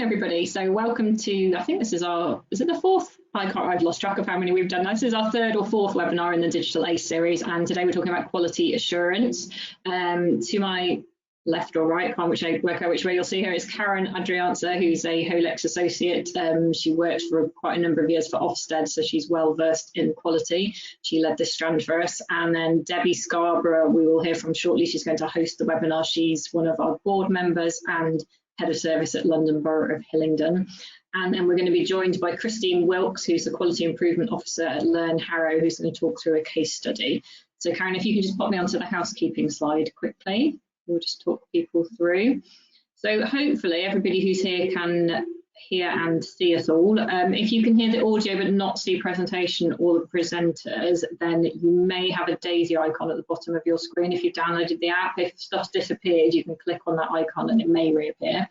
Everybody, so welcome to, I think this is it the fourth? I've lost track of how many we've done. This is our third or fourth webinar in the Digital ACE series, and today we're talking about quality assurance. To my left or right, can't work out which way you'll see her, is Karen Adrianza, who's a HOLEX associate. She worked for quite a number of years for Ofsted, so she's well versed in quality. She led this strand for us. And then Debbie Scarborough, we will hear from shortly. She's going to host the webinar. She's one of our board members and Head of Service at London Borough of Hillingdon. And then we're going to be joined by Christine Wilkes, who's the Quality Improvement Officer at Learn Harrow, who's going to talk through a case study. So Karen, if you could just pop me onto the housekeeping slide quickly, we'll just talk people through. So hopefully everybody who's here can hear and see us all. If you can hear the audio but not see presentation or the presenters, then you may have a daisy icon at the bottom of your screen. If you've downloaded the app, if stuff's disappeared, you can click on that icon and it may reappear.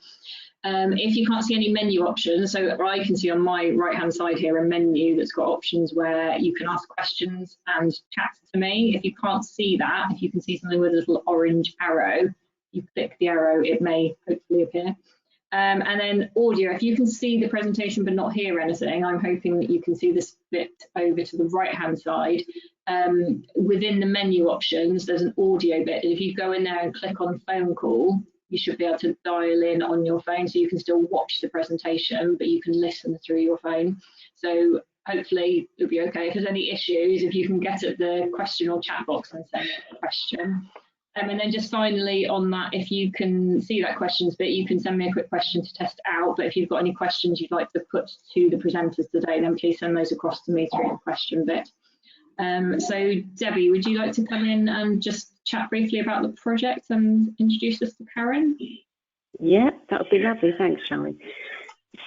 If you can't see any menu options, so I can see on my right hand side here a menu that's got options where you can ask questions and chat to me. If you can't see that, if you can see something with a little orange arrow, you click the arrow, it may hopefully appear. And then audio, if you can see the presentation but not hear anything, I'm hoping that you can see this bit over to the right hand side. Within the menu options, there's an audio bit. If you go in there and click on phone call, you should be able to dial in on your phone, so you can still watch the presentation, but you can listen through your phone. So hopefully it'll be okay. If there's any issues, if you can get at the question or chat box and send a question. And then just finally on that, if you can see that questions bit, you can send me a quick question to test out. But if you've got any questions you'd like to put to the presenters today, then please send those across to me through the question bit. So Debbie, would you like to come in and just chat briefly about the project and introduce us to Karen? Yeah, that would be lovely. Thanks, Charlie.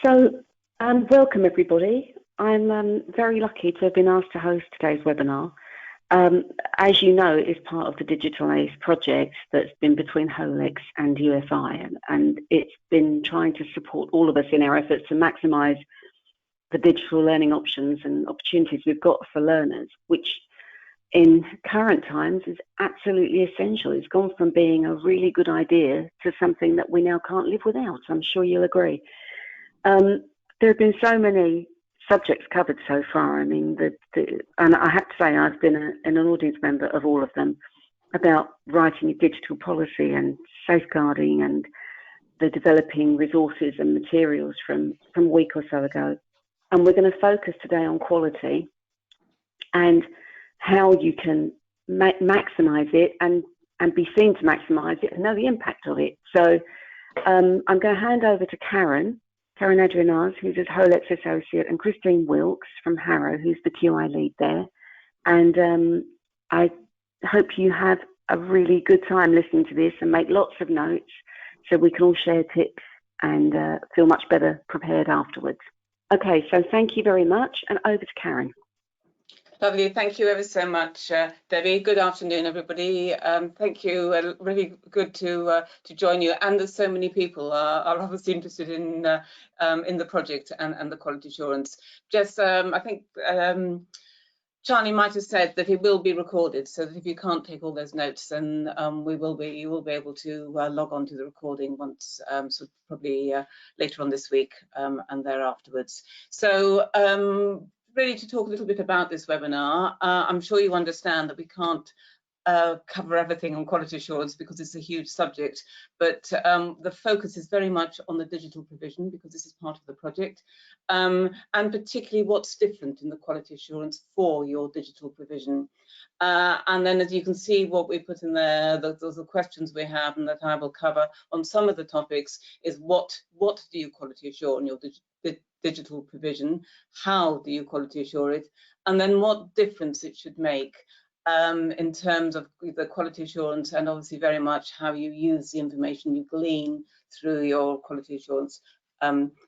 So welcome everybody. I'm very lucky to have been asked to host today's webinar. As you know, it's part of the Digital ACE project that's been between HOLEX and UFI, and it's been trying to support all of us in our efforts to maximise the digital learning options and opportunities we've got for learners, which in current times is absolutely essential. It's gone from being a really good idea to something that we now can't live without. I'm sure you'll agree. There have been so many subjects covered so far. I mean, and I have to say I've been an audience member of all of them, about writing a digital policy and safeguarding and the developing resources and materials from a week or so ago. And we're going to focus today on quality and how you can maximise it and be seen to maximise it and know the impact of it. So I'm going to hand over to Karen Adrianaz, who's a HOLEX associate, and Christine Wilkes from Harrow, who's the QI lead there. And I hope you have a really good time listening to this and make lots of notes so we can all share tips and feel much better prepared afterwards. Okay, so thank you very much, and over to Karen. Lovely, thank you ever so much, Debbie. Good afternoon, everybody. Thank you. Really good to join you. And there's so many people are obviously interested in the project and the quality assurance. Just, I think Charlie might have said that it will be recorded, so that if you can't take all those notes, then you will be able to log on to the recording once, so probably later on this week and there afterwards. So really to talk a little bit about this webinar. I'm sure you understand that we can't cover everything on quality assurance because it's a huge subject, but the focus is very much on the digital provision because this is part of the project, and particularly what's different in the quality assurance for your digital provision. And then as you can see what we put in there, the questions we have and that I will cover on some of the topics is what do you quality assure on your digital provision, how do you quality assure it, and then what difference it should make in terms of the quality assurance, and obviously very much how you use the information you glean through your quality assurance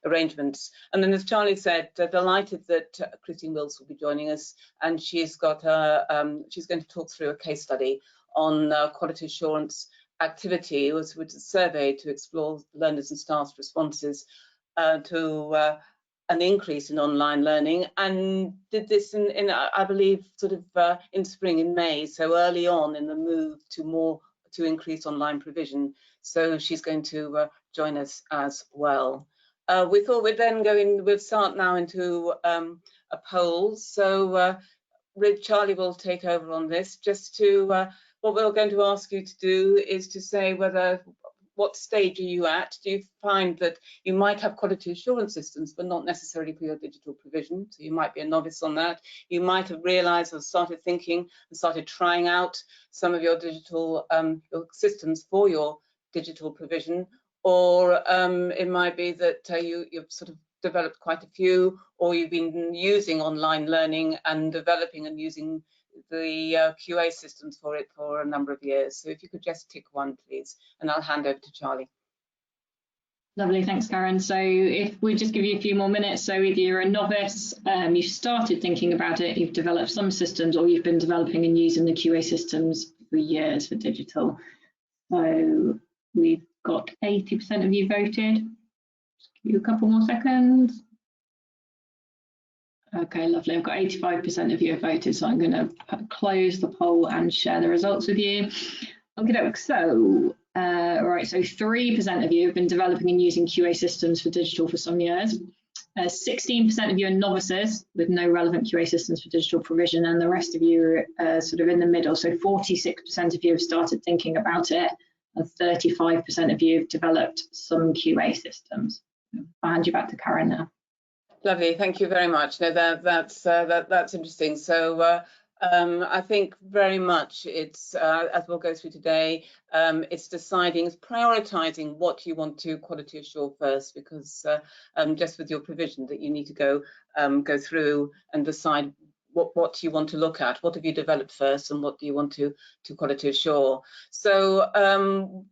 arrangements. And then, as Charlie said, delighted that Christine Wilkes will be joining us, and she's got she's going to talk through a case study on quality assurance activity, which is a survey to explore learners and staff's responses to an increase in online learning, and did this in I believe sort of in spring, in May, so early on in the move to increase online provision. So she's going to join us as well. we thought we'd start now into a poll. So Charlie will take over on this. Just to, what we're going to ask you to do is to say what stage are you at? Do you find that you might have quality assurance systems, but not necessarily for your digital provision? So you might be a novice on that. You might have realized or started thinking and started trying out some of your digital your systems for your digital provision, or it might be that you've sort of developed quite a few, or you've been using online learning and developing and using the QA systems for it for a number of years. So if you could just tick one, please, and I'll hand over to Charlie. Lovely, thanks, Karen. So if we just give you a few more minutes, so either you're a novice, you've started thinking about it, you've developed some systems, or you've been developing and using the QA systems for years for digital. So we've got 80% of you voted. Just give you a couple more seconds. Okay, lovely. I've got 85% of you have voted, so I'm going to close the poll and share the results with you. Okay, so right, so 3% of you have been developing and using QA systems for digital for some years. 16% of you are novices with no relevant QA systems for digital provision, and the rest of you are sort of in the middle. So 46% of you have started thinking about it, and 35% of you have developed some QA systems. I'll hand you back to Karen now. Lovely, thank you very much. No, that's interesting. So I think very much it's, as we'll go through today, it's deciding, it's prioritizing what you want to quality assure first, because just with your provision that you need to go through and decide what you want to look at, what have you developed first, and what do you want to quality assure. So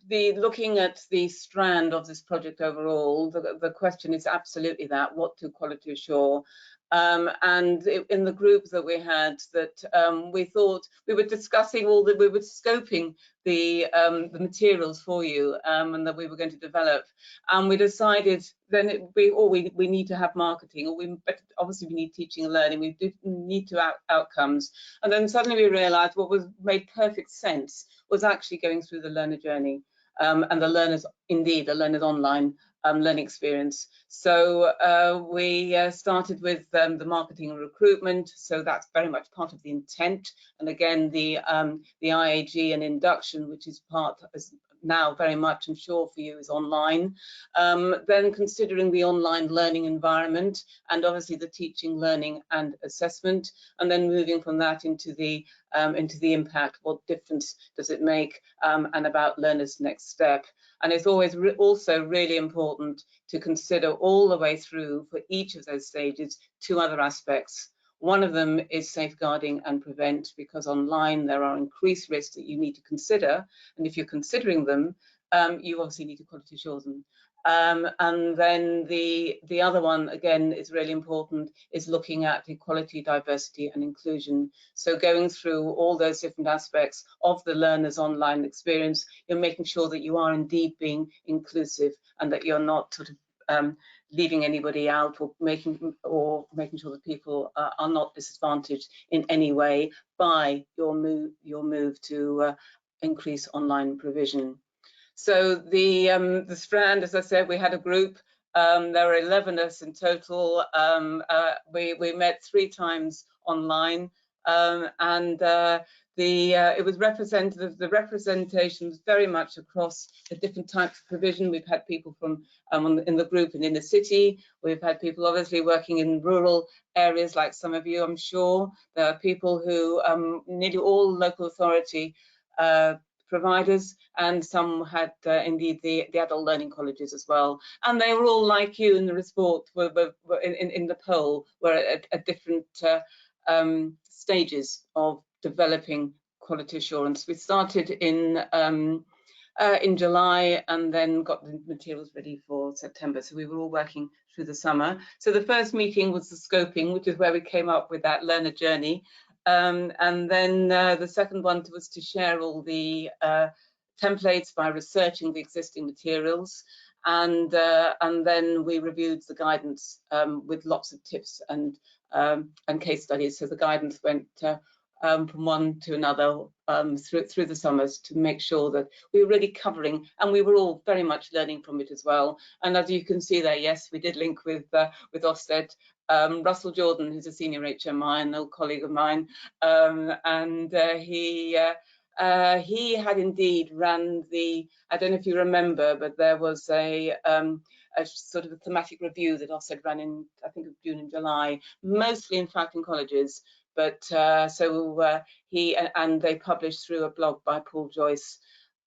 looking at the strand of this project overall, the question is absolutely that, what to quality assure. And in the group that we had, that we thought we were discussing we were scoping the materials for you, and that we were going to develop, and we decided then we need to have marketing, or obviously we need teaching and learning, we do need to outcomes, and then suddenly we realized what made perfect sense was actually going through the learner journey, and the learners online learning experience. So we started with the marketing and recruitment, so that's very much part of the intent, and again the IAG and induction, which is part now very much, I'm sure for you, is online. Then considering the online learning environment, and obviously the teaching, learning and assessment, and then moving from that into the impact, what difference does it make, and about learners' next step. And it's always also really important to consider all the way through for each of those stages 2 other aspects. One of them is safeguarding and prevent, because online there are increased risks that you need to consider, and if you're considering them, you obviously need to quality assure them. And then the other one, again, is really important, is looking at equality, diversity and inclusion. So going through all those different aspects of the learner's online experience, you're making sure that you are indeed being inclusive, and that you're not sort of leaving anybody out, or making sure that people are not disadvantaged in any way by your move to increase online provision. So the strand, as I said, we had a group. There were 11 of us in total. We met 3 times online, and it was representative. The representation was very much across the different types of provision. We've had people from in the group in inner city. We've had people obviously working in rural areas, like some of you, I'm sure. There are people who nearly all local authority providers, and some had indeed the adult learning colleges as well, and they were all like you in the report, were in the poll, were at different stages of developing quality assurance. We started in July, and then got the materials ready for September, so we were all working through the summer. So the first meeting was the scoping, which is where we came up with that learner journey. And then the second one was to share all the templates by researching the existing materials, and then we reviewed the guidance with lots of tips and case studies. So the guidance went from one to another through the summers to make sure that we were really covering, and we were all very much learning from it as well. And as you can see there, yes, we did link with Ofsted. Russell Jordan, who's a senior HMI, an old colleague of mine, and he had indeed ran the, I don't know if you remember, but there was a sort of a thematic review that Ofsted ran in, I think, June and July, mostly in fact in colleges. But he and they published through a blog by Paul Joyce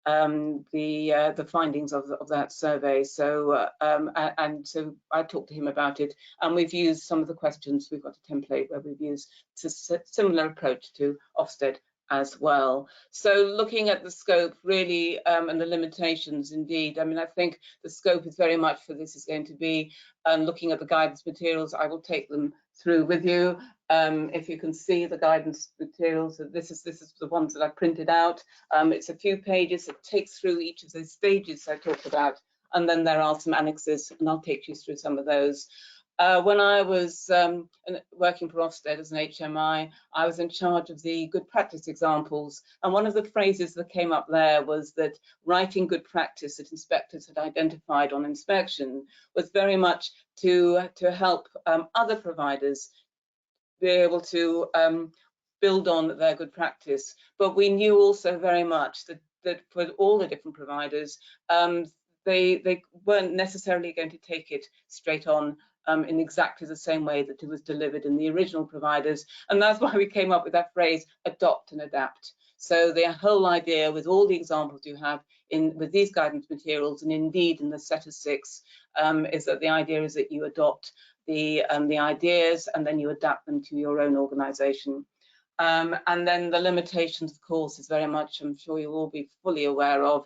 the findings of that survey. So and so I talked to him about it, and we've used some of the questions. We've got a template where we've used a similar approach to Ofsted as well. So looking at the scope really and the limitations, indeed, I mean, I think the scope is very much for this is going to be looking at the guidance materials. I will take them through with you. If you can see the guidance materials, this is the ones that I printed out. It's a few pages that takes through each of those stages I talked about, and then there are some annexes, and I'll take you through some of those. When I was working for Ofsted as an HMI, I was in charge of the good practice examples, and one of the phrases that came up there was that writing good practice that inspectors had identified on inspection was very much to help other providers be able to build on their good practice. But we knew also very much that for all the different providers, they weren't necessarily going to take it straight on in exactly the same way that it was delivered in the original providers. And that's why we came up with that phrase, adopt and adapt. So the whole idea with all the examples you have with these guidance materials, and indeed in the set of 6, is that the idea is that you adopt the ideas and then you adapt them to your own organisation. And then the limitations, of course, is very much, I'm sure you'll all be fully aware of,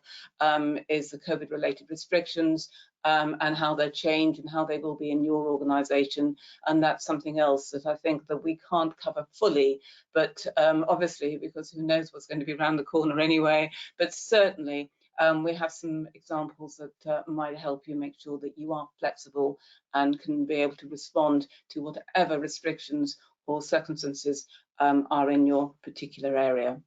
is the COVID-related restrictions and how they change and how they will be in your organisation. And that's something else that I think that we can't cover fully, but obviously, because who knows what's going to be around the corner anyway, but certainly we have some examples that might help you make sure that you are flexible and can be able to respond to whatever restrictions or circumstances are in your particular area.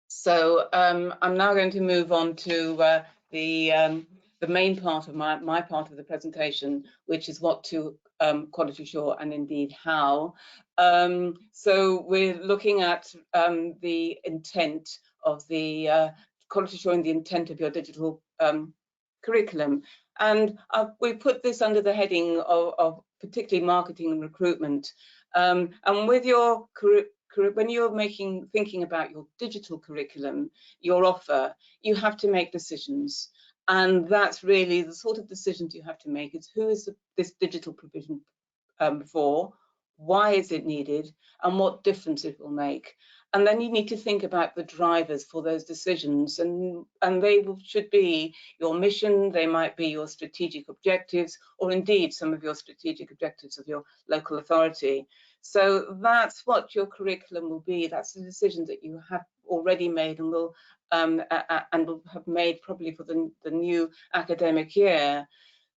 So I'm now going to move on to the main part of my part of the presentation, which is what to quality assure and indeed how. So we're looking at the intent of the quality assuring the intent of your digital curriculum. And we put this under the heading of particularly marketing and recruitment. And with your when you're thinking about your digital curriculum, your offer, you have to make decisions. And that's really the sort of decisions you have to make. Is who is this digital provision for? Why is it needed? And what difference it will make? And then you need to think about the drivers for those decisions, and they should be your mission, they might be your strategic objectives, or indeed some of your strategic objectives of your local authority. So that's what your curriculum will be. That's the decision that you have already made and will have made probably for the new academic year.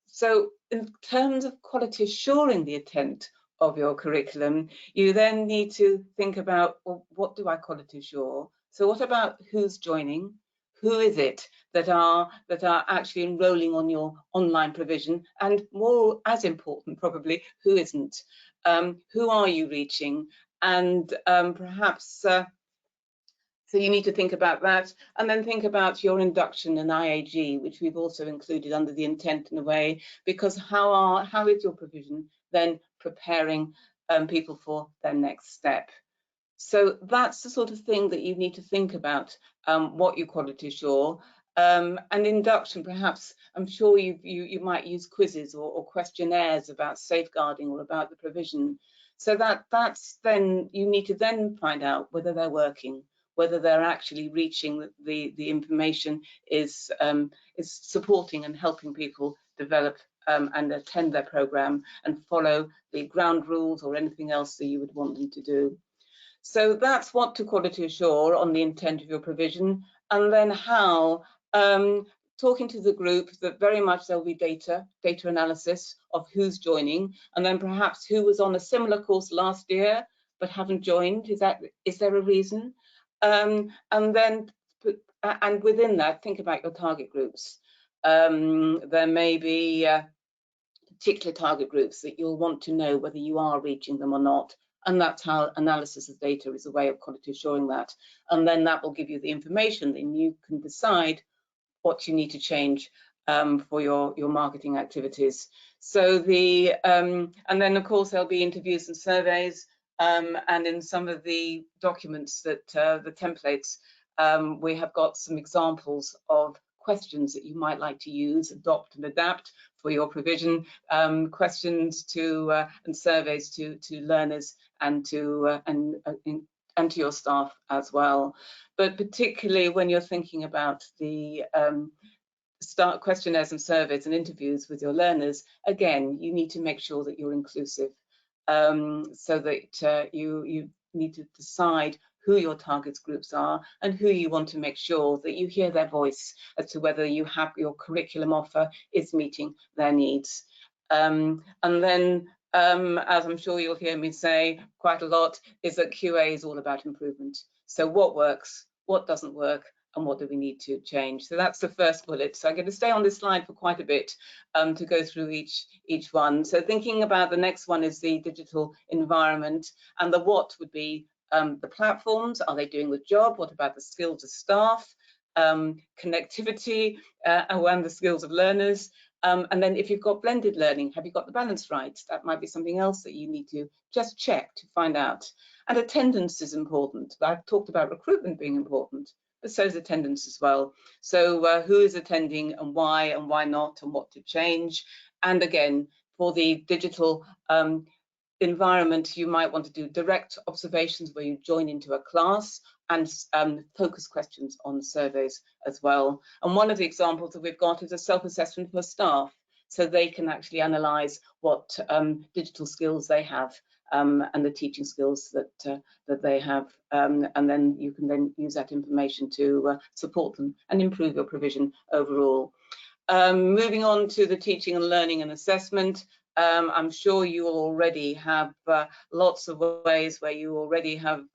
So in terms of quality assuring the intent of your curriculum, you then need to think about, well, what do I quality assure? So what about who's joining? Who is it that are actually enrolling on your online provision? And more as important, probably, who isn't? Who are you reaching? And perhaps so you need to think about that, and then think about your induction and IAG, which we've also included under the intent in a way, because how is your provision then preparing people for their next step? So that's the sort of thing that you need to think about, what you quality assure. And induction, perhaps, I'm sure you might use quizzes or questionnaires about safeguarding or about the provision. So that's then, you need to then find out whether they're working, whether they're actually reaching the information is supporting and helping people develop and attend their programme and follow the ground rules or anything else that you would want them to do. So that's what to quality assure on the intent of your provision. And then how, talking to the group, that very much there'll be data analysis of who's joining, and then perhaps who was on a similar course last year but haven't joined? Is there a reason? And within that, think about your target groups. There may be particular target groups that you'll want to know whether you are reaching them or not. And that's how analysis of data is a way of quality assuring that. And then that will give you the information, then you can decide what you need to change for your marketing activities. So and then of course there'll be interviews and surveys, and in some of the documents that the templates, we have got some examples of questions that you might like to use, adopt and adapt for your provision, questions to and surveys to learners and to your staff as well. But particularly when you're thinking about the start questionnaires and surveys and interviews with your learners, again, you need to make sure that you're inclusive, so that you need to decide who your target groups are and who you want to make sure that you hear their voice as to whether your curriculum offer is meeting their needs. And then, as I'm sure you'll hear me say quite a lot, is that QA is all about improvement. So what works, what doesn't work, and what do we need to change? So that's the first bullet. So I'm going to stay on this slide for quite a bit to go through each one. So thinking about the next one is the digital environment, and the what would be the platforms. Are they doing the job? What about the skills of staff? Connectivity and the skills of learners. And then if you've got blended learning, have you got the balance right? That might be something else that you need to just check to find out. And attendance is important. I've talked about recruitment being important, but so is attendance as well. So who is attending and why not, and what to change. And again, for the digital environment, you might want to do direct observations where you join into a class, and focus questions on surveys as well. And one of the examples that we've got is a self-assessment for staff, so they can actually analyse what digital skills they have and the teaching skills that they have, and then you can then use that information to support them and improve your provision overall. Moving on to the teaching and learning and assessment. I'm sure you already have lots of ways where you already have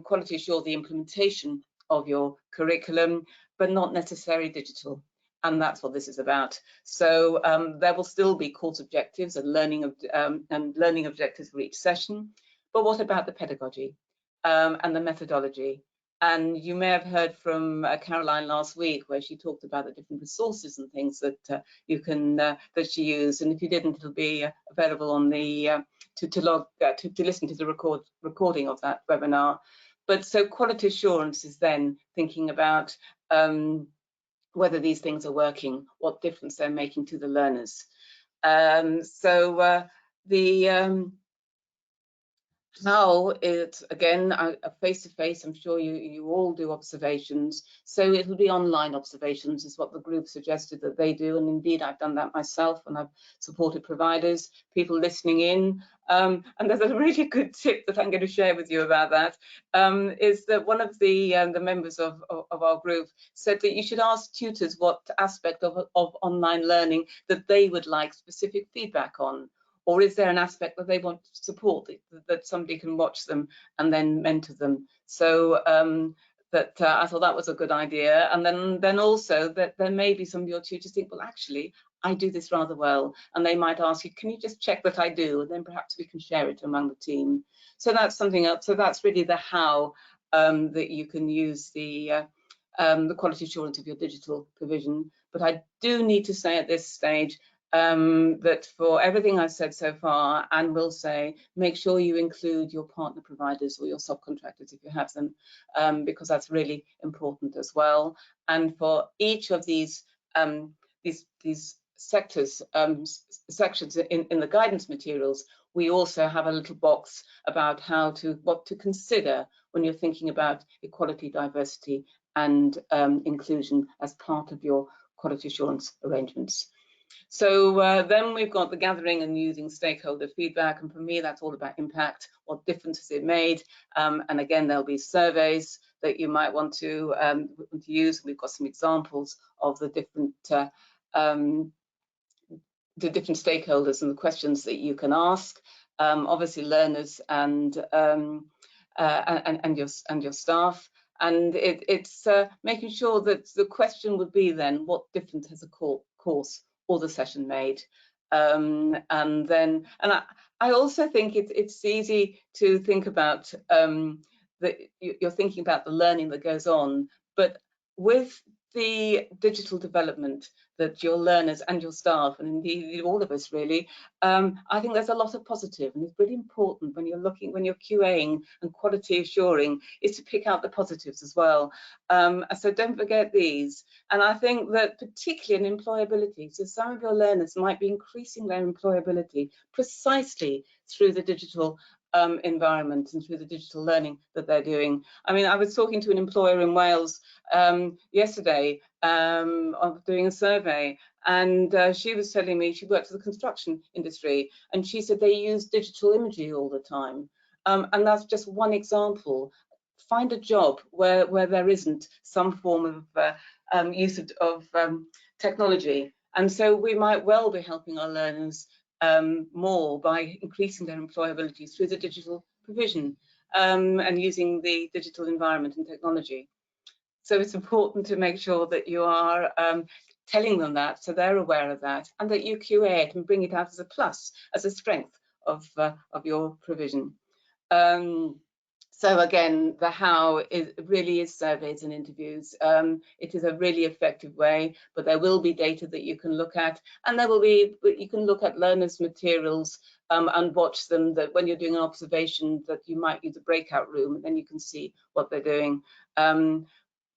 quality assure the implementation of your curriculum, but not necessarily digital. And that's what this is about. So there will still be course objectives and learning objectives for each session. But what about the pedagogy and the methodology? And you may have heard from Caroline last week, where she talked about the different resources and things that you can that she used. And if you didn't, it'll be available on the to listen to the recording of that webinar. But so quality assurance is then thinking about whether these things are working, what difference they're making to the learners. How it's, again, face-to-face, I'm sure you all do observations, so it'll be online observations is what the group suggested that they do, and indeed I've done that myself, and I've supported providers, people listening in, and there's a really good tip that I'm going to share with you about that, is that one of the members of our group said that you should ask tutors what aspect of online learning that they would like specific feedback on. Or is there an aspect that they want to support, that somebody can watch them and then mentor them? So I thought that was a good idea. And then also that there may be some of your tutors think, well, actually, I do this rather well. And they might ask you, can you just check that I do? And then perhaps we can share it among the team. So that's something else. So that's really the how that you can use the quality assurance of your digital provision. But I do need to say at this stage, that for everything I've said so far, and will say, make sure you include your partner providers or your subcontractors if you have them, because that's really important as well. And for each of these sectors, sections in the guidance materials, we also have a little box about what to consider when you're thinking about equality, diversity, and inclusion as part of your quality assurance arrangements. So then we've got the gathering and using stakeholder feedback, and for me that's all about impact. What difference has it made? And again, there'll be surveys that you might want to use. We've got some examples of the different stakeholders and the questions that you can ask. obviously learners and your staff. And it's making sure that the question would be then, what difference has a course or the session made? And I also think it's easy to think about that you're thinking about the learning that goes on, but with the digital development that your learners and your staff, and indeed all of us really, I think there's a lot of positive, and it's really important when you're QAing and quality assuring, is to pick out the positives as well. So don't forget these. And I think that particularly in employability, so some of your learners might be increasing their employability precisely through the digital environment and through the digital learning that they're doing. I mean, I was talking to an employer in Wales yesterday of doing a survey, and she was telling me she works in the construction industry, and she said they use digital imagery all the time. And that's just one example. Find a job where there isn't some form of use of technology. And so we might well be helping our learners more by increasing their employability through the digital provision and using the digital environment and technology. So it's important to make sure that you are telling them that, so they're aware of that, and that you QA it and bring it out as a plus, as a strength of your provision. So again, the how really is surveys and interviews. It is a really effective way, but there will be data that you can look at, and you can look at learners' materials and watch them. That when you're doing an observation, that you might use a breakout room, and then you can see what they're doing.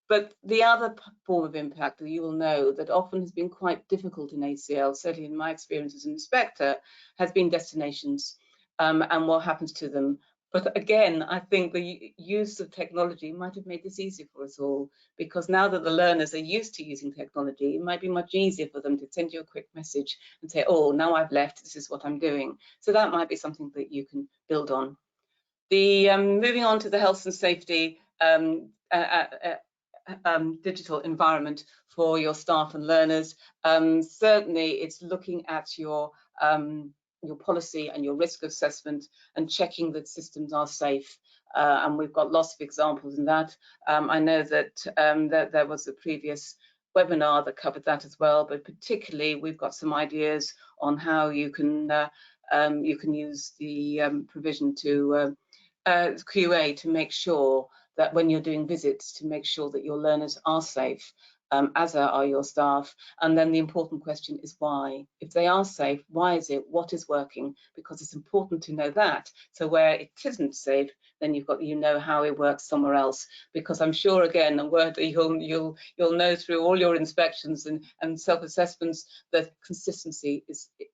But the other form of impact that you will know that often has been quite difficult in ACL, certainly in my experience as an inspector, has been destinations and what happens to them. But again, I think the use of technology might have made this easier for us all, because now that the learners are used to using technology, it might be much easier for them to send you a quick message and say, oh, now I've left, this is what I'm doing. So that might be something that you can build on. The moving on to the health and safety digital environment for your staff and learners. Certainly, it's looking at your policy and your risk assessment and checking that systems are safe. And we've got lots of examples in that. I know that, that there was a previous webinar that covered that as well, but particularly we've got some ideas on how you can use the provision to QA to make sure that when you're doing visits, to make sure that your learners are safe, as are your staff. And then the important question is why. If they are safe, why is it? What is working? Because it's important to know that. So where it isn't safe, then you know how it works somewhere else. Because I'm sure, again, a word that you'll know through all your inspections and self-assessments, that consistency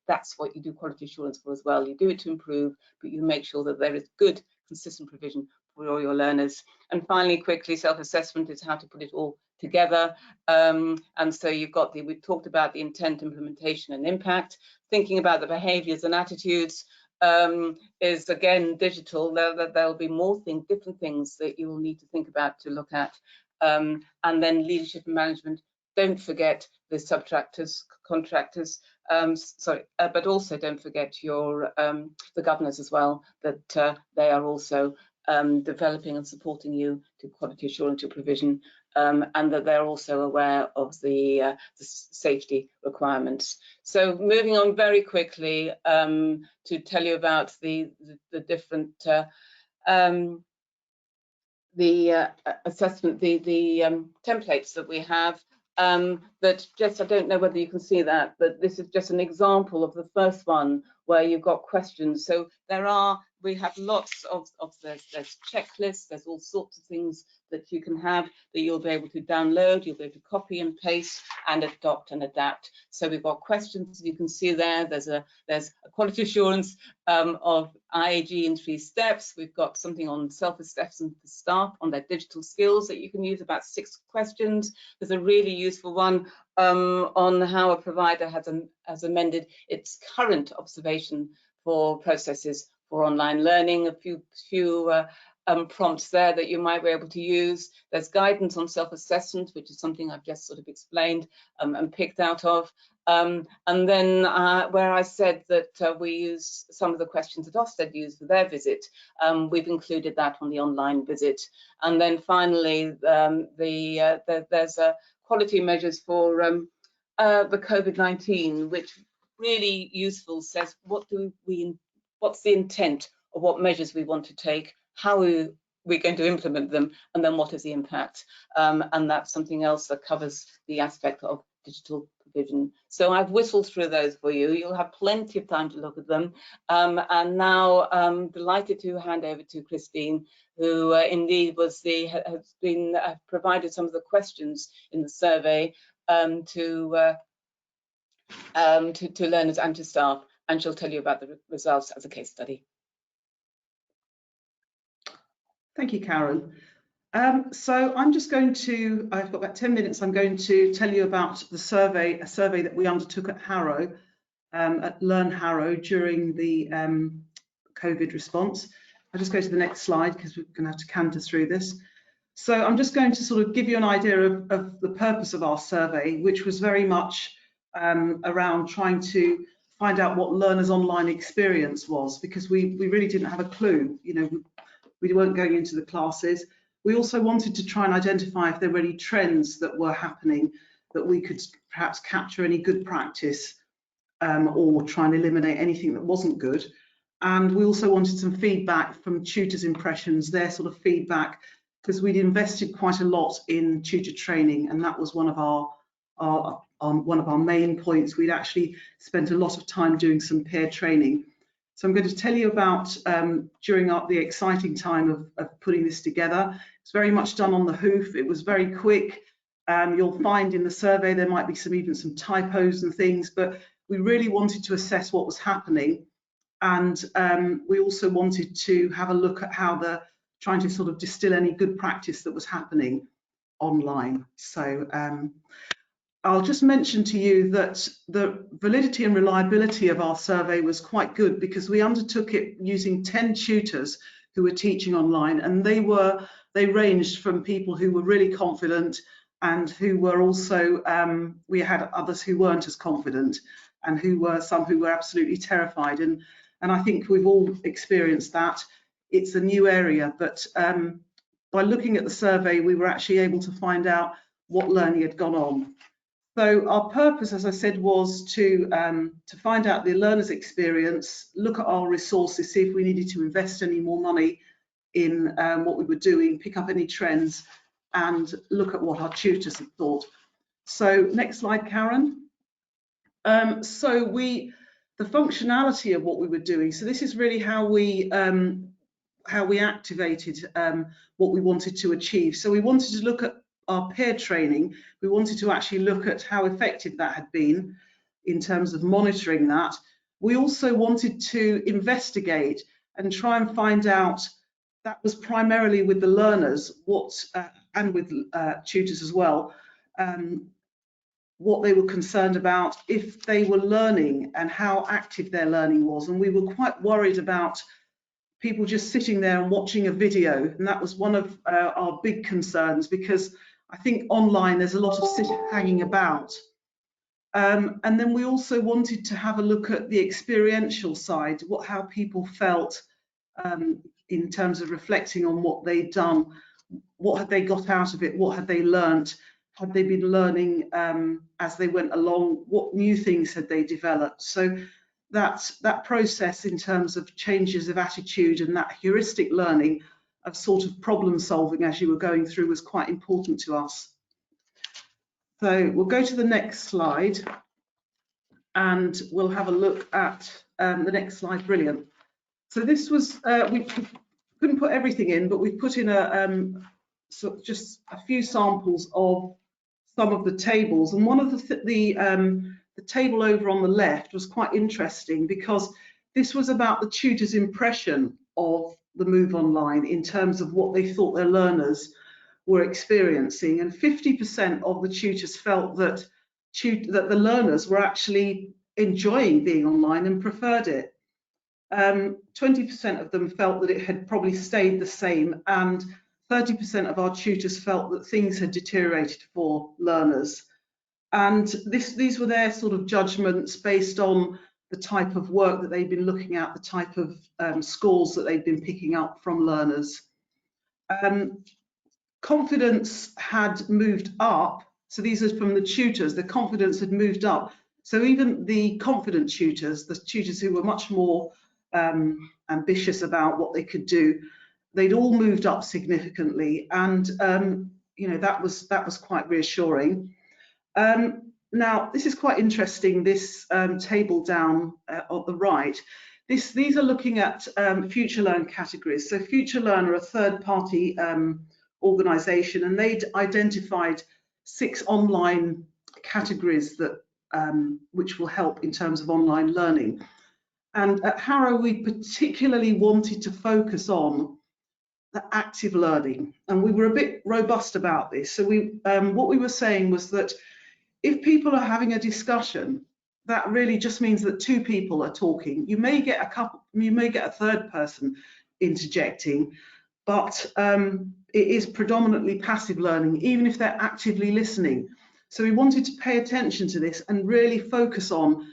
that's what you do quality assurance for as well. You do it to improve, but you make sure that there is good, consistent provision for all your learners. And finally, quickly, self-assessment is how to put it all together. And so you've got we talked about the intent, implementation, and impact. Thinking about the behaviours and attitudes is again digital. There'll be more different things that you will need to think about to look at. And then leadership and management. Don't forget the subcontractors, contractors. But also don't forget your the governors as well. That they are also developing and supporting you to quality assurance your provision, and that they're also aware of the safety requirements. So moving on very quickly to tell you about the different assessment, the templates that we have. That just, I don't know whether you can see that, but this is just an example of the first one where you've got questions. So we have lots of there's checklists, there's all sorts of things that you can have that you'll be able to download, you'll be able to copy and paste and adopt and adapt. So we've got questions you can see there. There's a quality assurance of IAG in 3 steps. We've got something on self-assessment for staff on their digital skills that you can use, about 6 questions. There's a really useful one on how a provider has amended its current observation for processes for online learning. A few prompts there that you might be able to use. There's guidance on self-assessment, which is something I've just sort of explained and picked out of. And then where I said that we use some of the questions that Ofsted used for their visit, we've included that on the online visit. And then finally, there's quality measures for the COVID-19, which really useful, says what's the intent of what measures we want to take, how we're going to implement them, and then what is the impact. And that's something else that covers the aspect of digital provision. So I've whistled through those for you. You'll have plenty of time to look at them. And now I'm delighted to hand over to Christine, who indeed has provided some of the questions in the survey to learners and to staff, and she'll tell you about the results as a case study. Thank you, Karen. So I'm just going to, I've got about 10 minutes, I'm going to tell you about the survey, a survey that we undertook at Harrow, at Learn Harrow during the COVID response. I'll just go to the next slide because we're going to have to canter through this. So I'm just going to sort of give you an idea of the purpose of our survey, which was very much around trying to find out what learners' online experience was, because we really didn't have a clue. You know, we weren't going into the classes. We also wanted to try and identify if there were any trends that were happening that we could perhaps capture any good practice or try and eliminate anything that wasn't good. And we also wanted some feedback from tutors' impressions, their sort of feedback, because we'd invested quite a lot in tutor training, and that was one of our main points. We'd actually spent a lot of time doing some peer training. So I'm going to tell you about during the exciting time of putting this together. It's very much done on the hoof. It was very quick. You'll find in the survey there might be even some typos and things, but we really wanted to assess what was happening. And we also wanted to have a look at how trying to sort of distill any good practice that was happening online. So I'll just mention to you that the validity and reliability of our survey was quite good, because we undertook it using 10 tutors who were teaching online, and they ranged from people who were really confident and who were also, we had others who weren't as confident, and some who were absolutely terrified. And I think we've all experienced that. It's a new area, but by looking at the survey, we were actually able to find out what learning had gone on. So our purpose, as I said, was to find out the learner's experience, look at our resources, see if we needed to invest any more money in what we were doing, pick up any trends, and look at what our tutors had thought. So next slide, Karen. So the functionality of what we were doing. So this is really how we activated what we wanted to achieve. So we wanted to look at our peer training. We wanted to actually look at how effective that had been in terms of monitoring that. We also wanted to investigate and try and find out, that was primarily with the learners, and with tutors as well, what they were concerned about, if they were learning and how active their learning was. And we were quite worried about people just sitting there and watching a video, and that was one of our big concerns, because I think online there's a lot of hanging about. And then we also wanted to have a look at the experiential side, how people felt in terms of reflecting on what they'd done, what had they got out of it, what had they learnt, had they been learning as they went along, what new things had they developed. So that process in terms of changes of attitude and that heuristic learning of sort of problem solving as you were going through was quite important to us. So we'll go to the next slide and we'll have a look at the next slide. Brilliant. So this was, we couldn't put everything in, but we've put in just a few samples of some of the tables. And one of the table over on the left was quite interesting, because this was about the tutor's impression of the move online in terms of what they thought their learners were experiencing. And 50% of the tutors felt that the learners were actually enjoying being online and preferred it. 20% of them felt that it had probably stayed the same, and 30% of our tutors felt that things had deteriorated for learners. And these were their sort of judgments based on the type of work that they'd been looking at, the type of scores that they'd been picking up from learners. Confidence had moved up. So these are from the tutors, the confidence had moved up. So even the confident tutors, the tutors who were much more ambitious about what they could do, they'd all moved up significantly, and you know, that was quite reassuring. Now, this is quite interesting, this table down on the right. These are looking at Future Learn categories. So Future Learn are a third-party organisation, and they'd identified 6 online categories that which will help in terms of online learning. And at Harrow, we particularly wanted to focus on the active learning, and we were a bit robust about this. So what we were saying was that if people are having a discussion, that really just means that 2 people are talking. You may get a third person interjecting, but it is predominantly passive learning, even if they're actively listening. So we wanted to pay attention to this and really focus on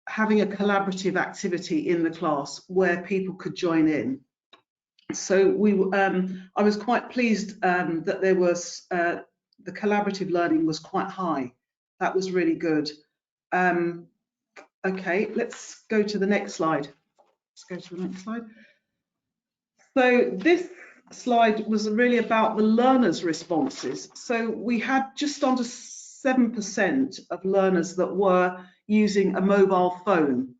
having a collaborative activity in the class where people could join in. So I was quite pleased that there was the collaborative learning was quite high. That was really good. Okay, let's go to the next slide. Let's go to the next slide. So this slide was really about the learners' responses. So we had just under 7% of learners that were using a mobile phone,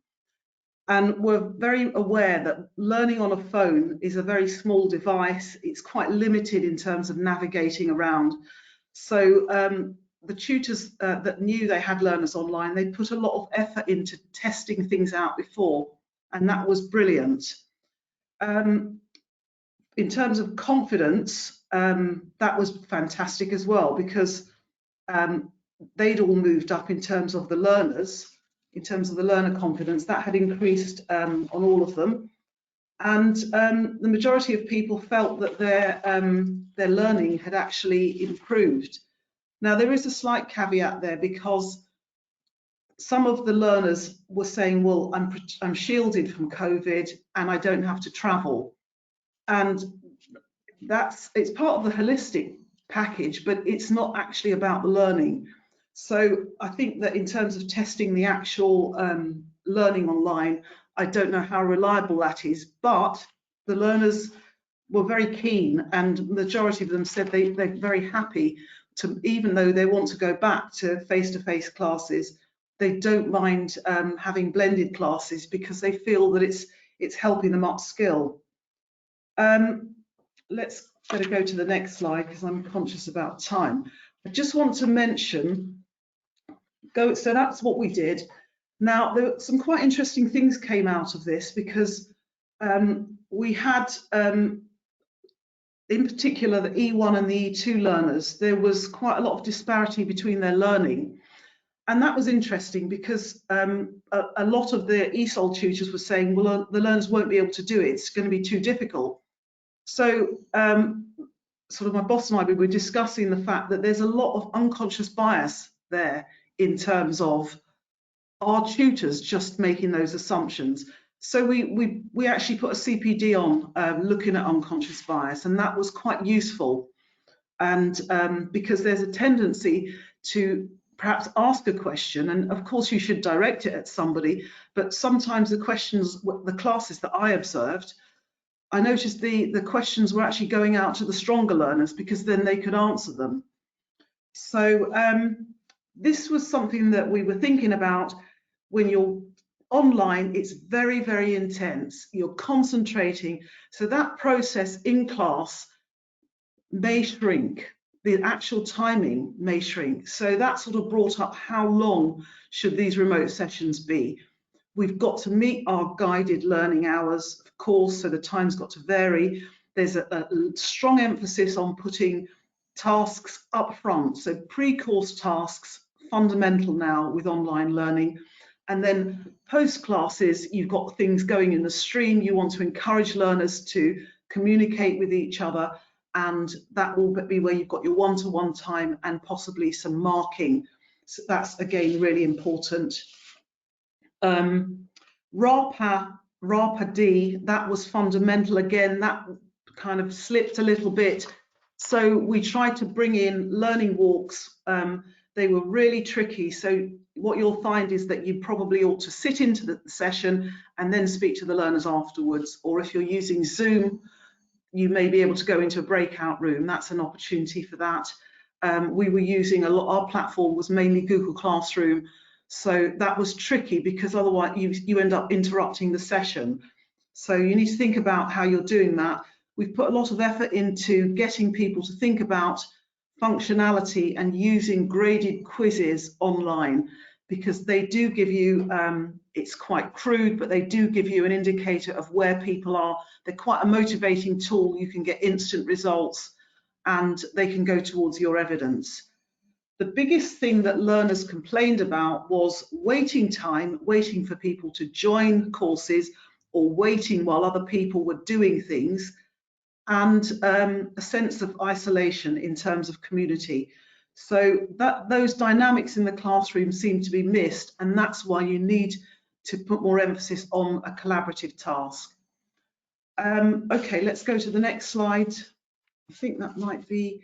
and we're very aware that learning on a phone is a very small device. It's quite limited in terms of navigating around. So the tutors that knew they had learners online, they put a lot of effort into testing things out before, and that was brilliant. In terms of confidence, that was fantastic as well, because they'd all moved up in terms of the learners, in terms of the learner confidence. That had increased on all of them. And the majority of people felt that their learning had actually improved. Now, there is a slight caveat there, because some of the learners were saying, well, I'm shielded from COVID and I don't have to travel. And it's part of the holistic package, but it's not actually about the learning. So I think that in terms of testing the actual learning online, I don't know how reliable that is, but the learners were very keen, and the majority of them said they're very happy to, even though they want to go back to face-to-face classes, they don't mind having blended classes because they feel that it's helping them upskill. Let's better go to the next slide because I'm conscious about time. I just want to mention, so that's what we did. Now, some quite interesting things came out of this, because we had, in particular, the E1 and the E2 learners, there was quite a lot of disparity between their learning. And that was interesting because a lot of the ESOL tutors were saying, well, the learners won't be able to do it. It's going to be too difficult. So sort of my boss and I, we were discussing the fact that there's a lot of unconscious bias there in terms of our tutors just making those assumptions. So we actually put a CPD on looking at unconscious bias, and that was quite useful. And because there's a tendency to perhaps ask a question, and of course you should direct it at somebody, but sometimes the questions, the classes that I observed, I noticed the questions were actually going out to the stronger learners because then they could answer them. So this was something that we were thinking about. When you're online, it's very, very intense. You're concentrating. So that process in class may shrink. The actual timing may shrink. So that sort of brought up how long should these remote sessions be. We've got to meet our guided learning hours, of course, so the time's got to vary. There's a strong emphasis on putting tasks up front. So pre-course tasks, fundamental now with online learning. And then post classes, you've got things going in the stream. You want to encourage learners to communicate with each other, and that will be where you've got your one-to-one time and possibly some marking. So that's again really important. RAPA-D, that was fundamental. Again, that kind of slipped a little bit. So we tried to bring in learning walks. They were really tricky. So what you'll find is that you probably ought to sit into the session and then speak to the learners afterwards. Or if you're using Zoom, you may be able to go into a breakout room. That's an opportunity for that. We were using our platform was mainly Google Classroom. So that was tricky because otherwise you end up interrupting the session. So you need to think about how you're doing that. We've put a lot of effort into getting people to think about functionality and using graded quizzes online, because they do give you, it's quite crude, but they do give you an indicator of where people are. They're quite a motivating tool. You can get instant results and they can go towards your evidence. The biggest thing that learners complained about was waiting time, waiting for people to join courses or waiting while other people were doing things, and a sense of isolation in terms of community. So those dynamics in the classroom seem to be missed, and that's why you need to put more emphasis on a collaborative task. Okay, let's go to the next slide. I think that might be.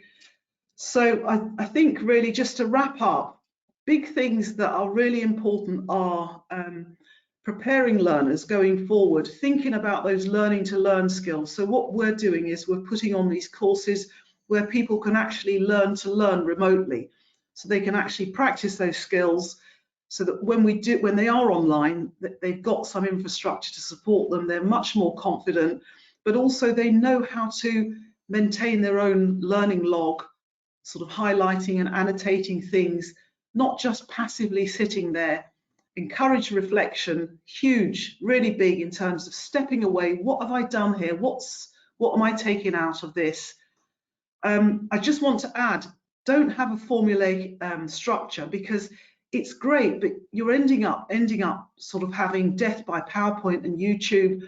So I think really just to wrap up, big things that are really important are preparing learners going forward, thinking about those learning to learn skills. So what we're doing is we're putting on these courses where people can actually learn to learn remotely. So they can actually practice those skills so that when they are online, they've got some infrastructure to support them. They're much more confident, but also they know how to maintain their own learning log, sort of highlighting and annotating things, not just passively sitting there. Encourage reflection, huge, really big in terms of stepping away. What have I done here? What am I taking out of this? I just want to add, don't have a formulaic structure, because it's great, but you're ending up sort of having death by PowerPoint and YouTube.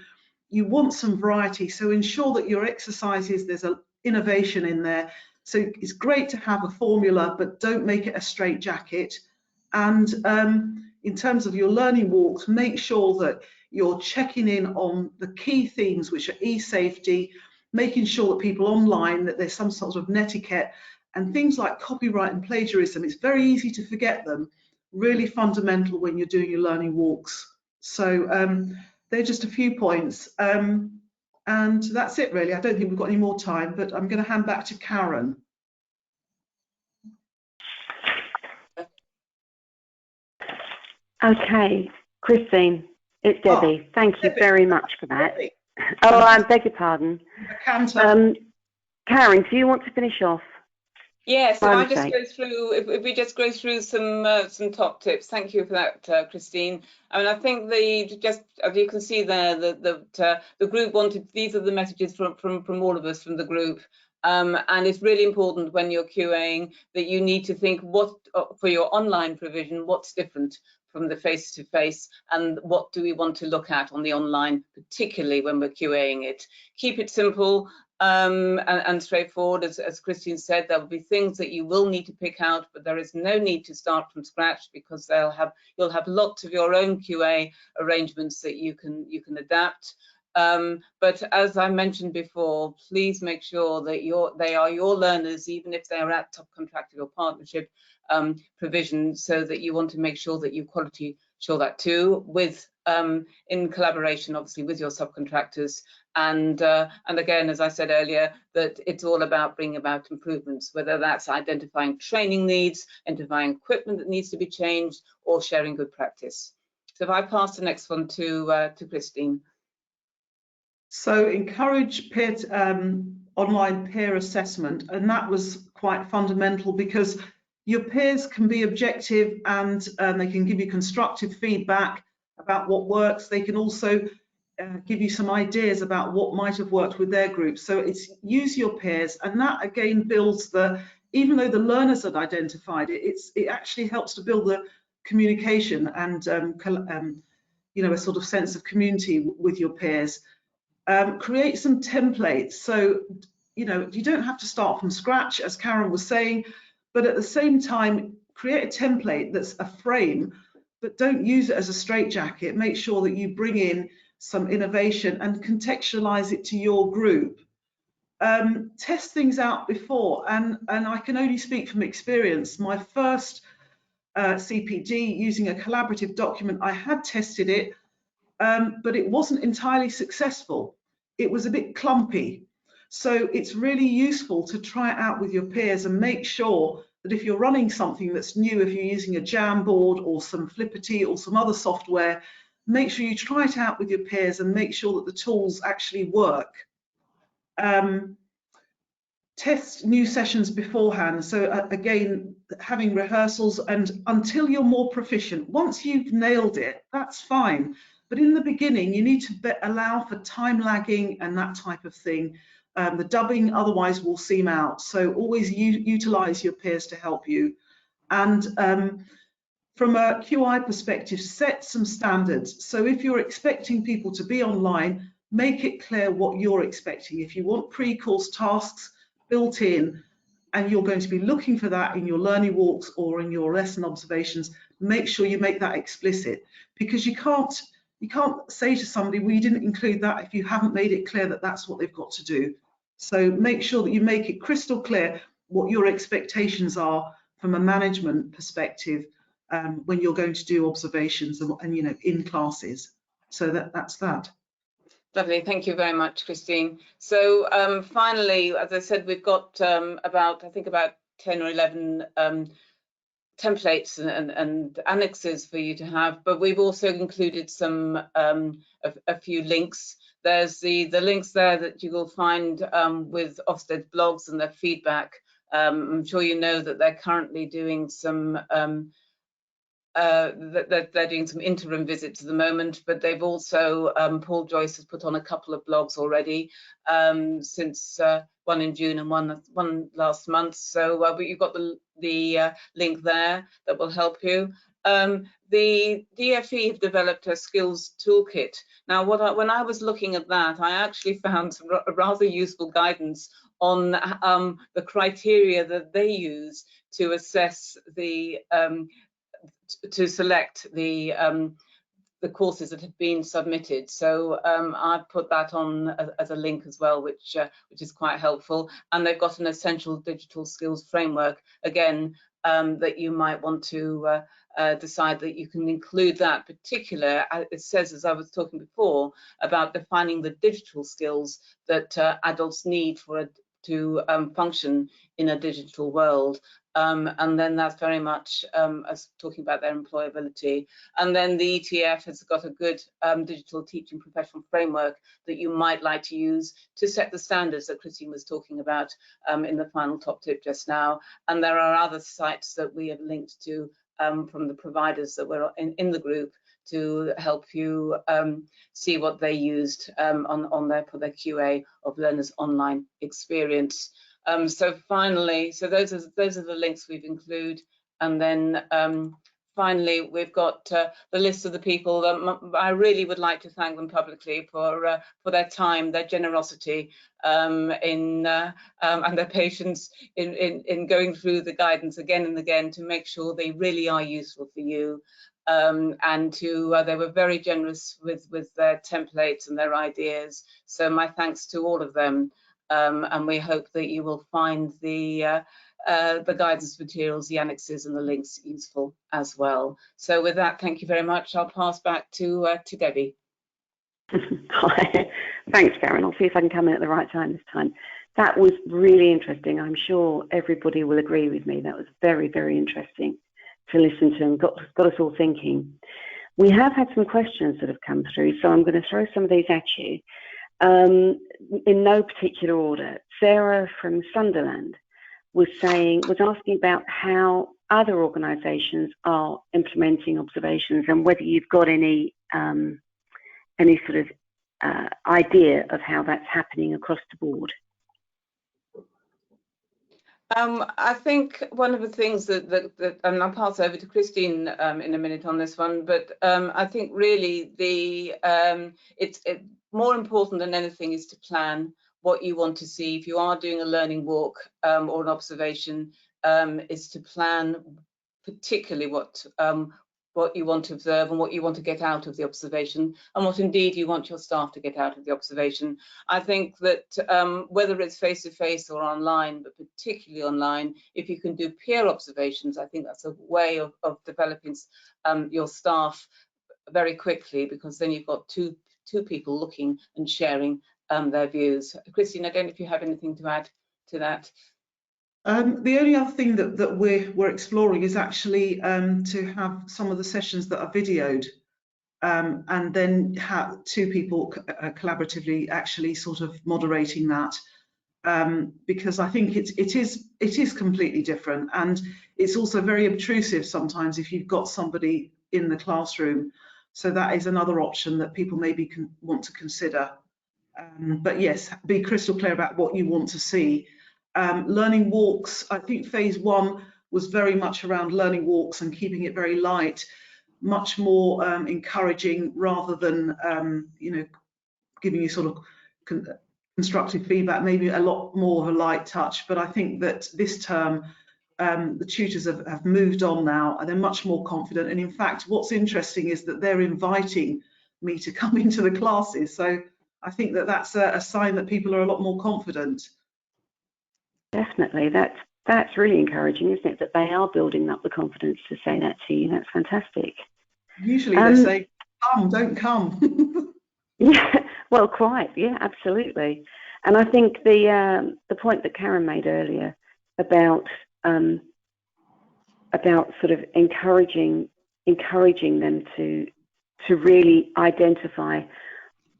You want some variety, so ensure that your exercises, there's an innovation in there. So it's great to have a formula, but don't make it a straitjacket. And in terms of your learning walks, make sure that you're checking in on the key themes, which are e-safety, making sure that people online, that there's some sort of netiquette, and things like copyright and plagiarism. It's very easy to forget them, really fundamental when you're doing your learning walks. So they're just a few points. And that's it really. I don't think we've got any more time, but I'm going to hand back to Karen. Okay, Christine, it's Debbie. Thank you very much for that. Oh, I beg your pardon. Karen, do you want to finish off? Yes, so I just go through. If we just go through some top tips. Thank you for that, Christine. I mean, I think just as you can see there, the group wanted. These are the messages from all of us from the group. And it's really important when you're QAing that you need to think what for your online provision, what's different from the face-to-face, and what do we want to look at on the online, particularly when we're QAing it. Keep it simple and straightforward. As Christine said, there will be things that you will need to pick out, but there is no need to start from scratch, because you'll have lots of your own QA arrangements that you can adapt. But as I mentioned before, please make sure that they are your learners, even if they're at subcontractor or partnership provision, so that you want to make sure that you quality show that too, with in collaboration obviously with your subcontractors, and again, as I said earlier, that it's all about bringing about improvements, whether that's identifying training needs, identifying equipment that needs to be changed, or sharing good practice. So if I pass the next one to Christine. So encourage online peer assessment, and that was quite fundamental, because your peers can be objective and they can give you constructive feedback about what works. They can also give you some ideas about what might have worked with their group. So it's use your peers, and that again builds even though the learners had identified it, it actually helps to build communication and you know, a sort of sense of community with your peers. Create some templates. So, you know, you don't have to start from scratch, as Karen was saying, but at the same time, create a template that's a frame, but don't use it as a straitjacket. Make sure that you bring in some innovation and contextualize it to your group. Test things out before, and I can only speak from experience. My first CPD using a collaborative document, I had tested it, but it wasn't entirely successful. It was a bit clumpy. So it's really useful to try it out with your peers and make sure that if you're running something that's new, if you're using a Jamboard or some Flippity or some other software, make sure you try it out with your peers and make sure that the tools actually work. Test new sessions beforehand. So again, having rehearsals, and until you're more proficient. Once you've nailed it, that's fine. But in the beginning, you need to allow for time lagging and that type of thing. The dubbing otherwise will seam out. So always utilize your peers to help you. And from a QI perspective, set some standards. So if you're expecting people to be online, make it clear what you're expecting. If you want pre-course tasks built in, and you're going to be looking for that in your learning walks or in your lesson observations, make sure you make that explicit, because you can't say to somebody, well, you didn't include that, if you haven't made it clear that that's what they've got to do. So make sure that you make it crystal clear what your expectations are from a management perspective when you're going to do observations and you know, in classes. So that's that. Lovely, thank you very much, Christine. So finally, as I said, we've got about 10 or 11 templates and annexes for you to have, but we've also included some a few links. There's the links there that you will find with Ofsted's blogs and their feedback. I'm sure you know that they're currently doing some they're doing some interim visits at the moment, but they've also Paul Joyce has put on a couple of blogs already since one in June and one last month. So but you've got the link there that will help you. The DFE have developed a skills toolkit. Now, when I was looking at that, I actually found some rather useful guidance on the criteria that they use to assess the to select the courses that have been submitted. So I've put that on as a link as well, which is quite helpful. And they've got an essential digital skills framework, again, that you might want to decide that you can include that particular. It says, as I was talking before, about defining the digital skills that adults need to function in a digital world. And then that's very much as talking about their employability. And then the ETF has got a good digital teaching professional framework that you might like to use to set the standards that Christine was talking about in the final top tip just now. And there are other sites that we have linked to from the providers that were in the group to help you see what they used for their QA of learners' online experience. So finally, so those are the links we've included, and then finally we've got the list of the people that I really would like to thank them publicly for their time, their generosity, and their patience in going through the guidance again and again to make sure they really are useful for you. And they were very generous with their templates and their ideas. So my thanks to all of them. And we hope that you will find the guidance materials, the annexes and the links useful as well. So with that, thank you very much. I'll pass back to Debbie. Hi. Thanks, Karen. I'll see if I can come in at the right time this time. That was really interesting. I'm sure everybody will agree with me. That was very, very interesting to listen to and got us all thinking. We have had some questions that have come through, so I'm going to throw some of these at you. In no particular order. Sarah from Sunderland was asking about how other organisations are implementing observations and whether you've got any sort of idea of how that's happening across the board. I think one of the things that and I'll pass over to Christine in a minute on this one, but I think really it's more important than anything is to plan what you want to see. If you are doing a learning walk or an observation, is to plan particularly what you want to observe and what you want to get out of the observation, and what indeed you want your staff to get out of the observation. I think that whether it's face-to-face or online, but particularly online, if you can do peer observations, I think that's a way of developing your staff very quickly, because then you've got two people looking and sharing their views. Christine, I don't know if you have anything to add to that. The only other thing that we're exploring is actually to have some of the sessions that are videoed, and then have two people collaboratively actually sort of moderating that, because I think it is completely different, and it's also very obtrusive sometimes if you've got somebody in the classroom. So that is another option that people maybe want to consider. But yes, be crystal clear about what you want to see. Learning walks, I think phase 1 was very much around learning walks and keeping it very light, much more encouraging rather than giving you sort of constructive feedback, maybe a lot more of a light touch. But I think that this term the tutors have moved on now, and they're much more confident. And in fact, what's interesting is that they're inviting me to come into the classes. So I think that that's a sign that people are a lot more confident. Definitely, that's really encouraging, isn't it? That they are building up the confidence to say that to you. That's fantastic. Usually they say, "Come, don't come." Yeah, well, quite. Yeah, absolutely. And I think the point that Karen made earlier about sort of encouraging them to really identify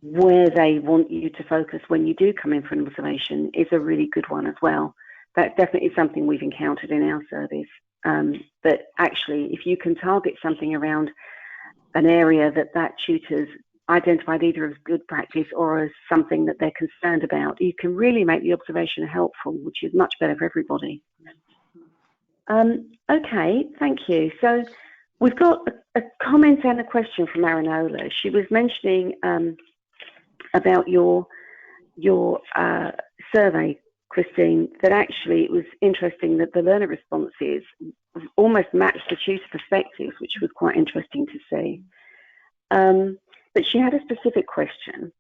where they want you to focus when you do come in for an observation is a really good one as well. That's definitely something we've encountered in our service. That actually, if you can target something around an area that tutor's identified either as good practice or as something that they're concerned about, you can really make the observation helpful, which is much better for everybody. Okay, thank you. So we've got a comment and a question from Arinola. She was mentioning about your survey, Christine, that actually it was interesting that the learner responses almost matched the tutor perspectives, which was quite interesting to see. But she had a specific question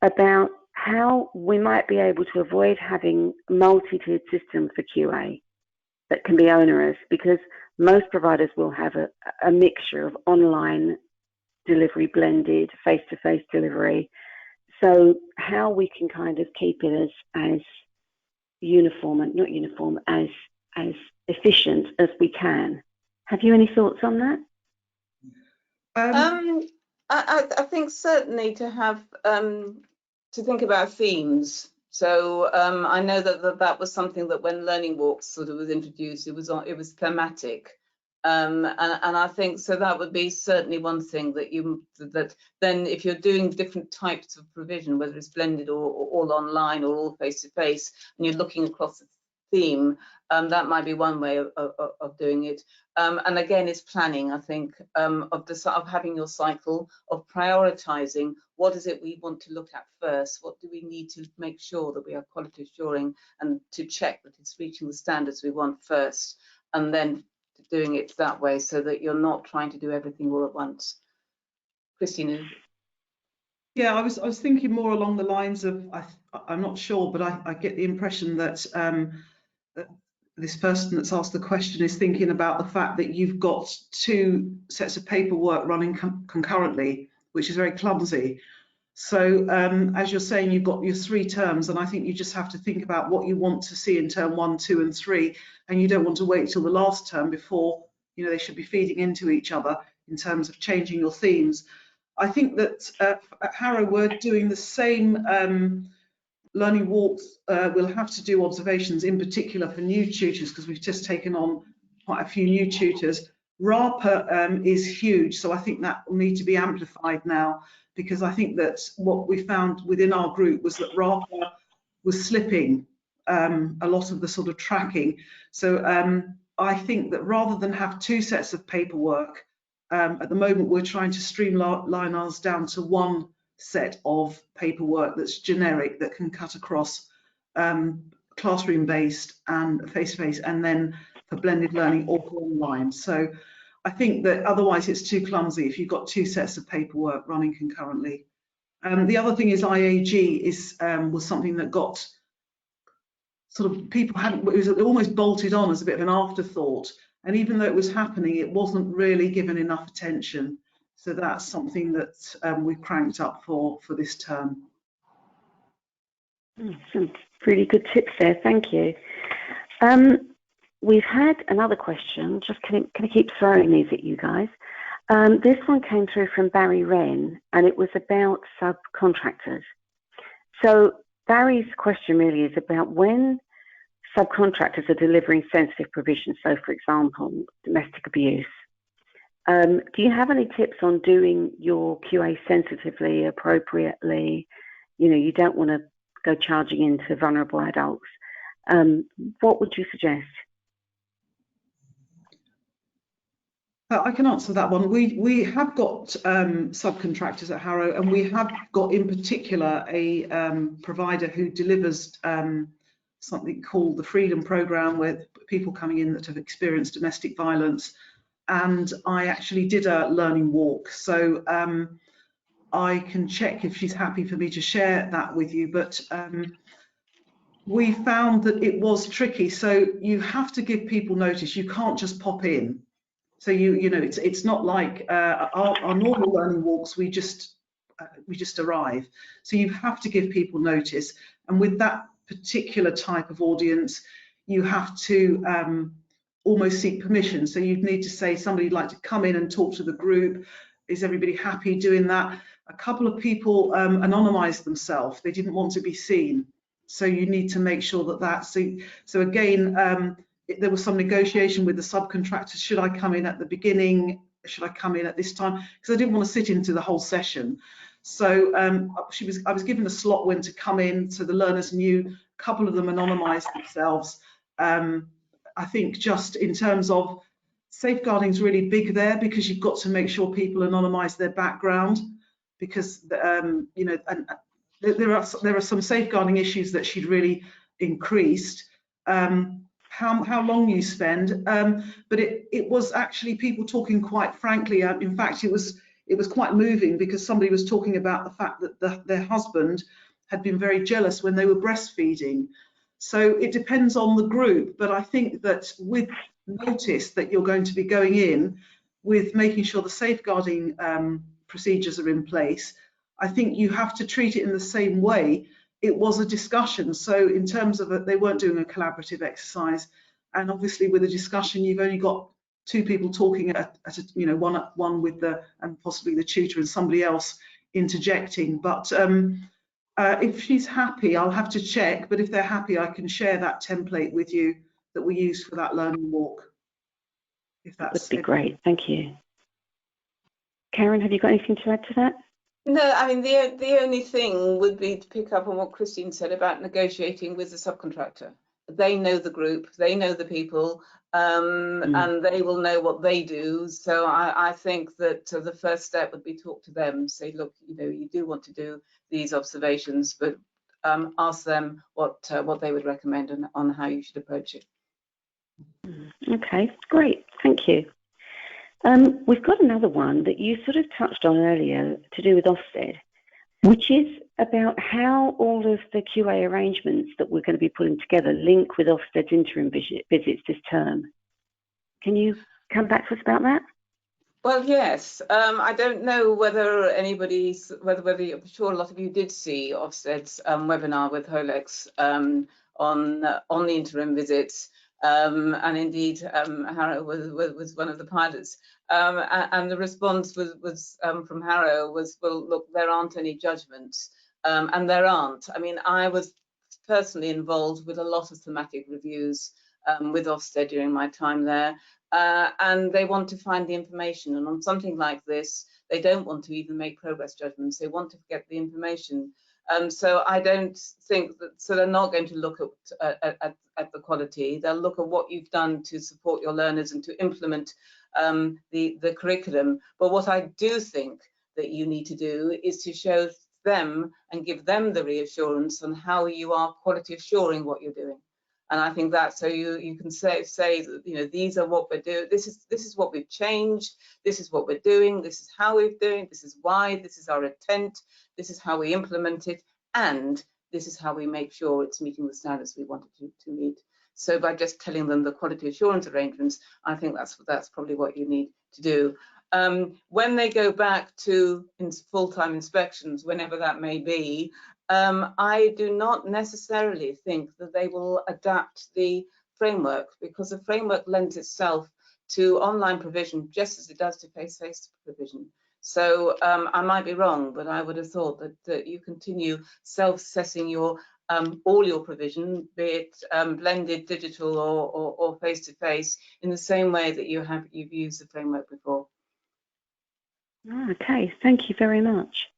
about how we might be able to avoid having a multi-tiered system for QA that can be onerous, because most providers will have a mixture of online delivery, blended, face-to-face delivery. So how we can kind of keep it as uniform, and not uniform, as efficient as we can. Have you any thoughts on that? I think certainly to have to think about themes. So I know that was something that when Learning Walks sort of was introduced, it was thematic. And I think so that would be certainly one thing that then if you're doing different types of provision, whether it's blended or all online or all face-to-face, and you're looking across the theme, that might be one way of doing it. And again, it's planning, I think, of having your cycle, of prioritizing what is it we want to look at first, what do we need to make sure that we are quality assuring and to check that it's reaching the standards we want first, and then doing it that way so that you're not trying to do everything all at once. Christina? Yeah, I was thinking more along the lines of, I'm not sure, but I get the impression that this person that's asked the question is thinking about the fact that you've got two sets of paperwork running concurrently, which is very clumsy. So as you're saying, you've got your 3 terms, and I think you just have to think about what you want to see in term 1, 2, and 3, and you don't want to wait till the last term before, they should be feeding into each other in terms of changing your themes. I think that at Harrow we're doing the same learning walks. We'll have to do observations in particular for new tutors, because we've just taken on quite a few new tutors. RAPA is huge, so I think that will need to be amplified now, because I think that what we found within our group was that RAPA was slipping a lot of the sort of tracking. So I think that rather than have two sets of paperwork, at the moment we're trying to streamline ours down to one set of paperwork that's generic, that can cut across classroom-based and face-to-face, and then for blended learning or online. So I think that otherwise it's too clumsy if you've got two sets of paperwork running concurrently. The other thing is IAG was something that got sort of, people hadn't, it was almost bolted on as a bit of an afterthought. And even though it was happening, it wasn't really given enough attention. So that's something that we've cranked up for this term. Some really good tips there, thank you. We've had another question, just can I keep throwing these at you guys? This one came through from Barry Wren, and it was about subcontractors. So Barry's question really is about when subcontractors are delivering sensitive provisions, so for example, domestic abuse. Do you have any tips on doing your QA sensitively, appropriately? You know, you don't want to go charging into vulnerable adults. What would you suggest? I can answer that one. We have got subcontractors at Harrow, and we have got in particular a provider who delivers something called the Freedom Programme, with people coming in that have experienced domestic violence. And I actually did a learning walk, so I can check if she's happy for me to share that with you. But we found that it was tricky. So you have to give people notice. You can't just pop in. So you know, it's not like our normal learning walks. We just arrive. So you have to give people notice. And with that particular type of audience, you have to almost seek permission. So you'd need to say somebody'd like to come in and talk to the group. Is everybody happy doing that? A couple of people anonymized themselves. They didn't want to be seen. So you need to make sure that that's, so again, there was some negotiation with the subcontractors. Should I come in at the beginning? Should I come in at this time? Because I didn't want to sit into the whole session. So I was given a slot when to come in, so the learners knew. A couple of them anonymized themselves. I think just in terms of safeguarding is really big there, because you've got to make sure people anonymize their background, because you know, and there are some safeguarding issues that she'd really increased. How long you spend, but it was actually people talking quite frankly. In fact, it was quite moving, because somebody was talking about the fact that their husband had been very jealous when they were breastfeeding. So it depends on the group, but I think that with notice that you're going to be going in, with making sure the safeguarding procedures are in place, I think you have to treat it in the same way. It was a discussion, so in terms of it, they weren't doing a collaborative exercise, and obviously with a discussion, you've only got two people talking at a, you know, one with the, and possibly the tutor and somebody else interjecting. But if she's happy, I'll have to check, but if they're happy, I can share that template with you that we used for that learning walk. If that would be great, thank you. Karen, have you got anything to add to that? No, I mean, the only thing would be to pick up on what Christine said about negotiating with the subcontractor. They know the group, they know the people, and they will know what they do. So I think that the first step would be talk to them, say, look, you know, you do want to do these observations, but ask them what they would recommend on how you should approach it. Okay, great, thank you. We've got another one that you sort of touched on earlier to do with Ofsted, which is about how all of the QA arrangements that we're going to be putting together link with Ofsted's interim visits this term. Can you come back to us about that? Well, yes. I don't know whether anybody's, whether I'm sure a lot of you did see Ofsted's webinar with HOLEX on the interim visits. And indeed, Harrow was one of the pilots, and the response was from Harrow was, well, look, there aren't any judgments, and there aren't. I mean, I was personally involved with a lot of thematic reviews with Ofsted during my time there, and they want to find the information, and on something like this, they don't want to even make progress judgments. They want to get the information. So I don't think that, so they're not going to look at the quality. They'll look at what you've done to support your learners and to implement the curriculum. But what I do think that you need to do is to show them and give them the reassurance on how you are quality assuring what you're doing. And I think that's so you can say that, you know, these are what we're doing. This is what we've changed. This is what we're doing. This is how we're doing. This is why. This is our intent. This is how we implement it, and this is how we make sure it's meeting the standards we want it to meet. So by just telling them the quality assurance arrangements, I think that's probably what you need to do. When they go back to full-time inspections, whenever that may be, I do not necessarily think that they will adapt the framework, because the framework lends itself to online provision just as it does to face-to-face provision. So I might be wrong, but I would have thought that you continue self-assessing your all your provision, be it blended digital or face-to-face, in the same way that you've used the framework before. Okay, thank you very much.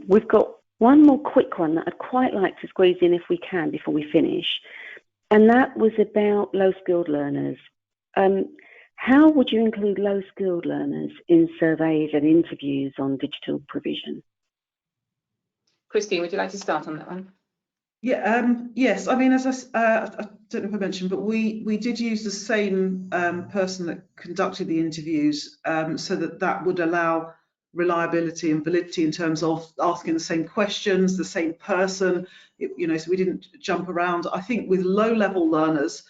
We've got one more quick one that I'd quite like to squeeze in if we can before we finish, and that was about low-skilled learners. How would you include low-skilled learners in surveys and interviews on digital provision? Christine, would you like to start on that one? Yeah, yes, I mean, as I don't know if I mentioned, but we did use the same person that conducted the interviews, so that would allow reliability and validity in terms of asking the same questions, the same person, you know, so we didn't jump around. I think with low-level learners,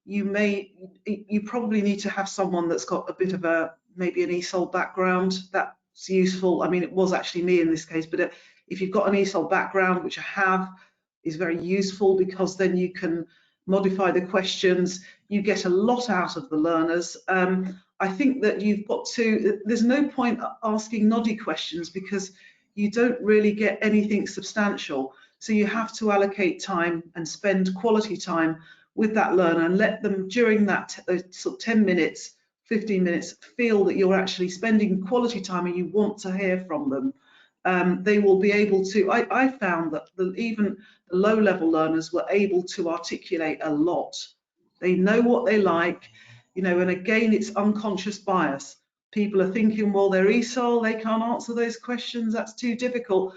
you probably need to have someone that's got a bit of maybe an ESOL background. That's useful. I mean, it was actually me in this case, but if you've got an ESOL background, which I have, is very useful, because then you can modify the questions. You get a lot out of the learners. I think that there's no point asking noddy questions, because you don't really get anything substantial. So you have to allocate time and spend quality time with that learner and let them, during that sort of 10 minutes, 15 minutes, feel that you're actually spending quality time and you want to hear from them. They will be able to, I found that even the low-level learners were able to articulate a lot. They know what they like, you know, and again, it's unconscious bias. People are thinking, well, they're ESOL, they can't answer those questions, that's too difficult.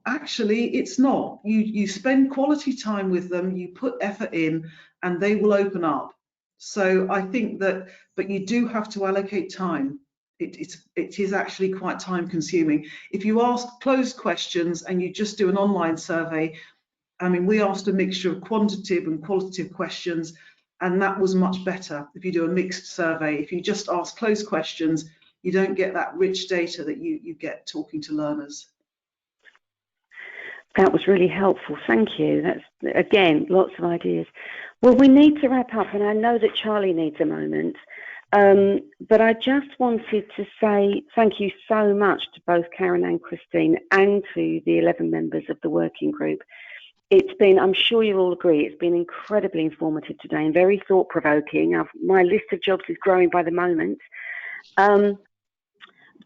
Actually, it's not. You spend quality time with them, you put effort in, and they will open up. So I think that, but you do have to allocate time. It is actually quite time consuming. If you ask closed questions and you just do an online survey, I mean, we asked a mixture of quantitative and qualitative questions, and that was much better. If you do a mixed survey, if you just ask closed questions, you don't get that rich data that you get talking to learners. That was really helpful, thank you. That's, again, lots of ideas. Well, we need to wrap up, and I know that Charlie needs a moment, but I just wanted to say thank you so much to both Karen and Christine, and to the 11 members of the working group. It's been, I'm sure you'll all agree, it's been incredibly informative today and very thought-provoking. My list of jobs is growing by the moment.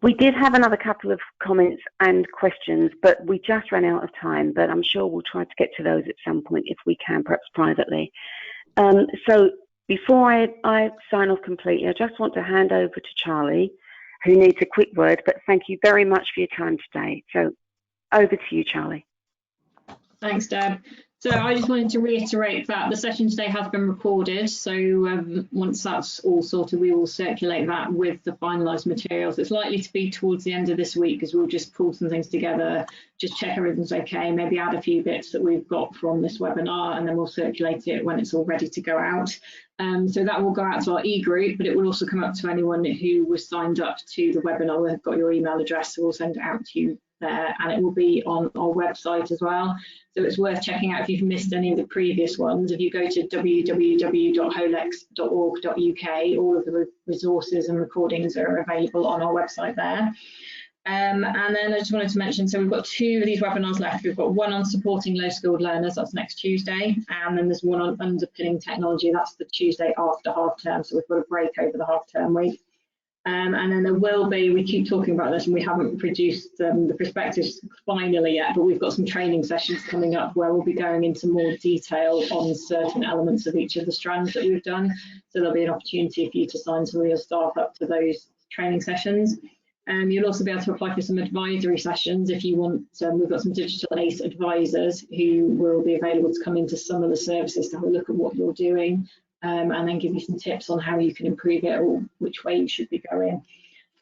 We did have another couple of comments and questions, but we just ran out of time, but I'm sure we'll try to get to those at some point if we can, perhaps privately. So before I sign off completely, I just want to hand over to Charlie, who needs a quick word, but thank you very much for your time today. So over to you, Charlie. Thanks, Deb. So I just wanted to reiterate that the session today has been recorded. So once that's all sorted, we will circulate that with the finalised materials. It's likely to be towards the end of this week, because we'll just pull some things together, just check everything's okay, maybe add a few bits that we've got from this webinar, and then we'll circulate it when it's all ready to go out. So that will go out to our e-group, but it will also come up to anyone who was signed up to the webinar. We've got your email address, so we'll send it out to you there, and it will be on our website as well. So it's worth checking out if you've missed any of the previous ones. If you go to www.holex.org.uk, all of the resources and recordings are available on our website there. And then I just wanted to mention, so we've got 2 of these webinars left. We've got one on supporting low-skilled learners, that's next Tuesday, and then there's one on underpinning technology, that's the Tuesday after half term, so we've got a break over the half term week. And then there will be, we keep talking about this and we haven't produced the prospectus finally yet, but we've got some training sessions coming up where we'll be going into more detail on certain elements of each of the strands that we've done. So there'll be an opportunity for you to sign some of your staff up to those training sessions. You'll also be able to apply for some advisory sessions if you want. We've got some digital ACE advisors who will be available to come into some of the services to have a look at what you're doing and then give you some tips on how you can improve it or which way you should be going.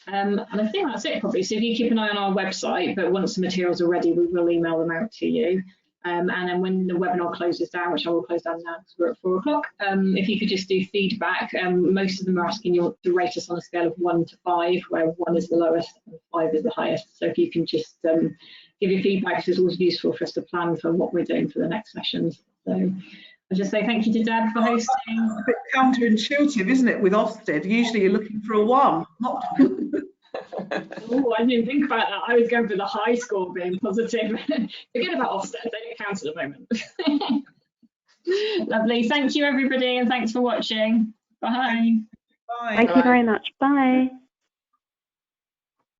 And I think that's it probably. So if you keep an eye on our website, but once the materials are ready, we will email them out to you. And then when the webinar closes down, which I will close down now because we're at 4 o'clock, if you could just do feedback. Most of them are asking you to rate us on a scale of 1 to 5, where 1 is the lowest and 5 is the highest. So if you can just give your feedback, it's always useful for us to plan for what we're doing for the next sessions. So I'll just say thank you to Deb for hosting. It's a bit counterintuitive, isn't it, with Ofsted? Usually you're looking for a 1, not Oh, I didn't think about that. I was going for the high score being positive. Forget about Ofsted, they don't count at the moment. Lovely. Thank you, everybody, and thanks for watching. Bye. Bye. Thank you very much. Bye.